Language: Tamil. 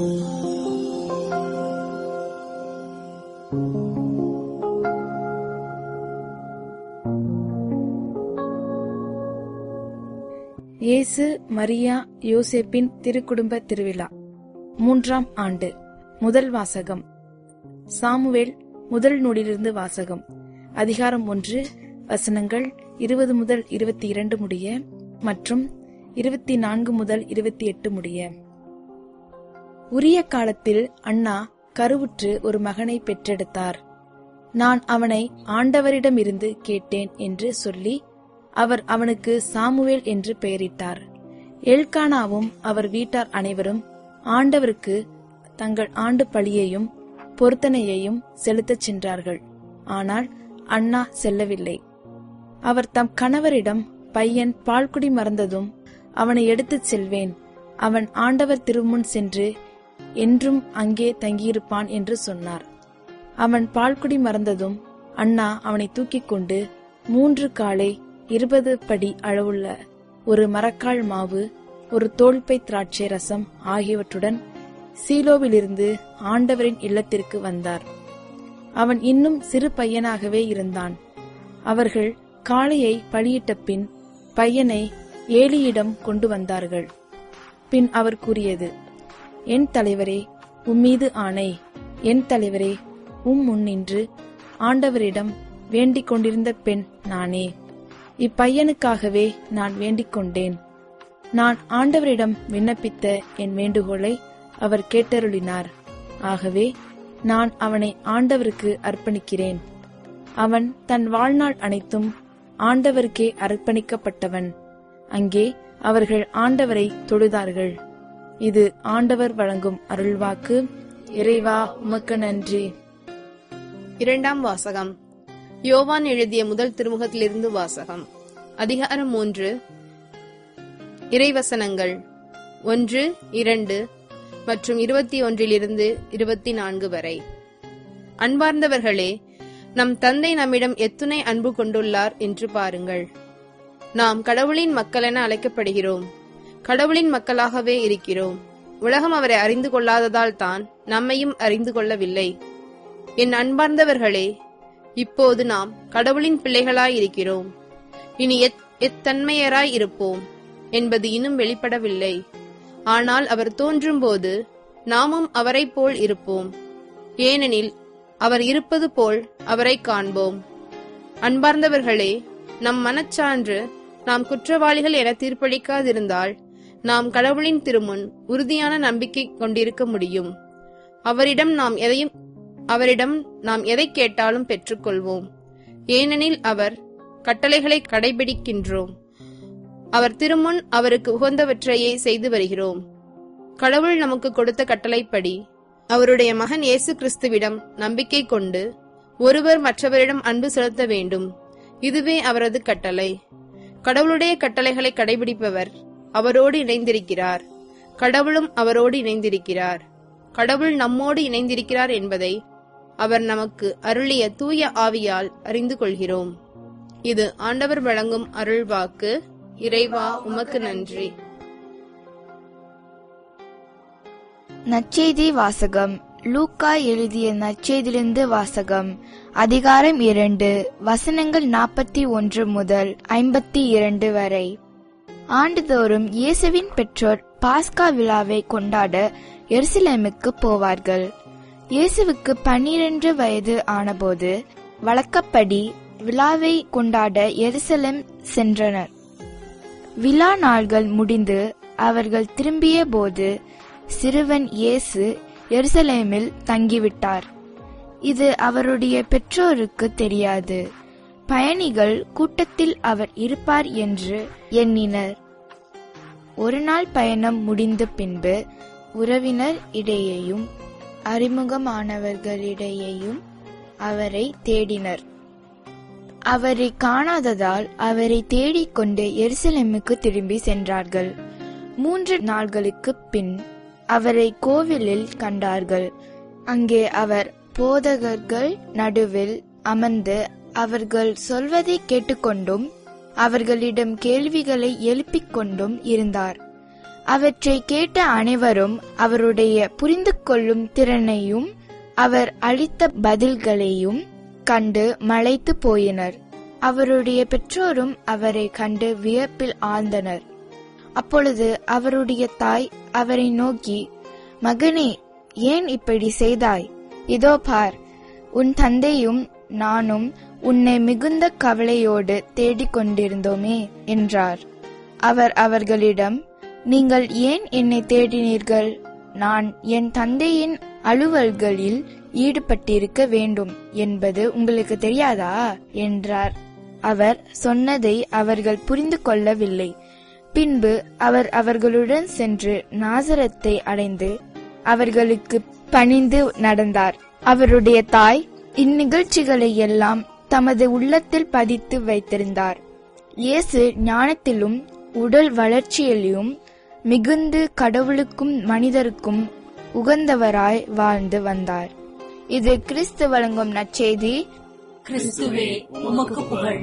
இயேசு மரியா யோசேப்பின் திருக்குடும்ப திருவிழா 3ஆம் ஆண்டு. முதல் வாசகம். சாமுவேல் முதல் நூலிலிருந்து வாசகம். அதிகாரம் 1, வசனங்கள் 20 முதல் 22 முடிய மற்றும் 24 முதல் 28 முடிய. உரிய காலத்தில் அன்னா கருவுற்று ஒரு மகனை பெற்றெடுத்தார். நான் அவனை ஆண்டவரிடமிருந்து கேட்டேன் என்று சொல்லி அவர் அவனுக்கு சாமுவேல் என்று பெயரிட்டார். எல்கானாவும் அவர் வீட்டார் அனைவரும் ஆண்டவருக்கு தங்கள் ஆண்டு பலியையும் பொருத்தனையையும் செலுத்தச் சென்றார்கள். ஆனால் அன்னா செல்லவில்லை. அவர் தம் கணவரிடம், பையன் பால்குடி மறந்ததும் அவனை எடுத்துச் செல்வேன், அவன் ஆண்டவர் திருமுன் சென்று என்றும் அங்கே தங்கியிருப்பான் என்று சொன்னார். அவன் பால்குடி மறந்ததும் அன்னா அவனை தூக்கிக் கொண்டு 3 காளை 20 படி அளவுள்ள ஒரு மரக்கால் மாவு, ஒரு தோல்பை திராட்சை ரசம் ஆகியவற்றுடன் சீலோவிலிருந்து ஆண்டவரின் இல்லத்திற்கு வந்தார். அவன் இன்னும் சிறு பையனாகவே இருந்தான். அவர்கள் காளையை பலியிட்ட பின் பையனை ஏலியிடம் கொண்டு வந்தார்கள். பின் அவர் கூறியது, என் தலைவரே, உம்மீது ஆணை, என் தலைவரே, முன்னின்று ஆண்டவரிடம் வேண்டிக் கொண்டிருந்த பெண் நானே. இப்பையனுக்காகவே நான் வேண்டிக் கொண்டேன். நான் ஆண்டவரிடம் விண்ணப்பித்த என் வேண்டுகோளை அவர் கேட்டருளினார். ஆகவே நான் அவனை ஆண்டவருக்கு அர்ப்பணிக்கிறேன். அவன் தன் வாழ்நாள் அனைத்தும் ஆண்டவருக்கே அர்ப்பணிக்கப்பட்டவன். அங்கே அவர்கள் ஆண்டவரை தொழுதார்கள். இது ஆண்டவர் வழங்கும் அருள்வாக்கு. இறைவா, உமக்கு நன்றி. 2ஆம் வாசகம். யோவான் எழுதிய முதல் திருமுகத்திலிருந்து வாசகம். அதிகாரம் 3. இறைவசனங்கள் 1, 2 மற்றும் 21 24 வரை. அன்பார்ந்தவர்களே, நம் தந்தை நம்மிடம் எத்துணை அன்பு கொண்டுள்ளார் என்று பாருங்கள். நாம் கடவுளின் மக்கள் என அழைக்கப்படுகிறோம். கடவுளின் மக்களாகவே இருக்கிறோம். உலகம் அவரை அறிந்து கொள்ளாததால் தான் நம்மையும் அறிந்து கொள்ளவில்லை. என் அன்பார்ந்தவர்களே, இப்போது நாம் கடவுளின் பிள்ளைகளாய் இருக்கிறோம். இனி எத்தன்மையராய் இருப்போம் என்பது இன்னும் வெளிப்படவில்லை. ஆனால் அவர் தோன்றும் போது நாமும் அவரை போல் இருப்போம். ஏனெனில் அவர் இருப்பது போல் அவரை காண்போம். அன்பார்ந்தவர்களே, நம் மனச்சான்று நாம் குற்றவாளிகள் என தீர்ப்பளிக்காதிருந்தால் நாம் கடவுளின் திருமுன் உறுதியான நம்பிக்கை கொண்டிருக்க முடியும். அவரிடம் நாம் எதை கேட்டாலும் பெற்றுக்கொள்வோம். ஏனெனில் அவர் கட்டளைகளை கடைபிடிக்கின்றோம். அவர் திருமுன் அவருக்கு உகந்தவற்றையே செய்து வருகிறோம். கடவுள் நமக்கு கொடுத்த கட்டளைப்படி அவருடைய மகன் இயேசு கிறிஸ்துவிடம் நம்பிக்கை கொண்டு ஒருவர் மற்றவரிடம் அன்பு செலுத்த வேண்டும். இதுவே அவரது கட்டளை. கடவுளுடைய கட்டளைகளை கடைபிடிப்பவர் அவரோடு இணைந்திருக்கிறார். கடவுளும் அவரோடு இணைந்திருக்கிறார். கடவுள் நம்மோடு இணைந்திருக்கிறார் என்பதை அவர் நமக்கு அருளிய தூய ஆவியால் அறிந்து கொள்கிறோம். இது ஆண்டவர் வழங்கும் அருள்வாக்கு. இறைவா, உமக்கு நன்றி. நற்செய்தி வாசகம். லூக்கா எழுதிய நற்செய்தியிலிருந்து வாசகம். அதிகாரம் 2, வசனங்கள் 41 முதல் 52 வரை. ஆண்டுதோறும் இயேசுவின் பெற்றோர் பாஸ்கா விழாவை கொண்டாட எருசலேமுக்கு போவார்கள். இயேசுவுக்கு 12 வயது ஆனபோது வழக்கப்படி விழாவை கொண்டாட எருசலேம் சென்றனர். விழா நாள்கள் முடிந்து அவர்கள் திரும்பிய போது சிறுவன் இயேசு எருசலேமில் தங்கிவிட்டார். இது அவருடைய பெற்றோருக்கு தெரியாது. பயணிகள் கூட்டத்தில் அவர் இருப்பார் என்று எண்ணினர். ஒரு நாள் பயணம் முடிந்த பின்பு உறவினர் இடையேயும் அறிமுகமானவர்களிடையேயும் அவரை தேடினர். அவரை காணாததால் அவரை தேடிக்கொண்டு எருசலேமுக்கு திரும்பி சென்றார்கள். 3 நாட்களுக்கு பின் அவரை கோவிலில் கண்டார்கள். அங்கே அவர் போதகர்கள் நடுவில் அமர்ந்து அவர்கள் சொல்வதை கேட்டுக்கொண்டும் அவர்களிடம் கேள்விகளை எழுப்பிக் கொண்டும் இருந்தார். அவற்றை கேட்ட அனைவரும் அவருடைய புரிந்து கொள்ளும் திறனையும் அவர் அளித்த பதில்களையும் கண்டு மலைத்து போயினர். அவருடைய பெற்றோரும் அவரை கண்டு வியப்பில் ஆழ்ந்தனர். அப்பொழுது அவருடைய தாய் அவரை நோக்கி, மகனே, ஏன் இப்படி செய்தாய்? இதோ பார், உன் தந்தையும் நானும் உன்னை மிகுந்த கவலையோடு தேடிக் கொண்டிருந்தோமே என்றார். அவர் அவர்களிடம், நீங்கள் ஏன் என்னை தேடினீர்கள்? நான் என் தந்தையின் அலுவல்களில் ஈடுபட்டிருக்க வேண்டும் என்பது உங்களுக்கு தெரியாதா என்றார். அவர் சொன்னதை அவர்கள் புரிந்து கொள்ளவில்லை. பின்பு அவர் அவர்களுடன் சென்று நாசரத்தை அடைந்து அவர்களுக்கு பணிந்து நடந்தார். அவருடைய தாய் இந்நிகழ்ச்சிகளை எல்லாம் தமது உள்ளத்தில் பதித்து வைத்திருந்தார். இயேசு ஞானத்திலும் உடல் வளர்ச்சியிலும் மிகுந்து கடவுளுக்கும் மனிதருக்கும் உகந்தவராய் வாழ்ந்து வந்தார். இது கிறிஸ்து வழங்கும் நற்செய்தி. கிறிஸ்துவே, உமக்கு புகழ்.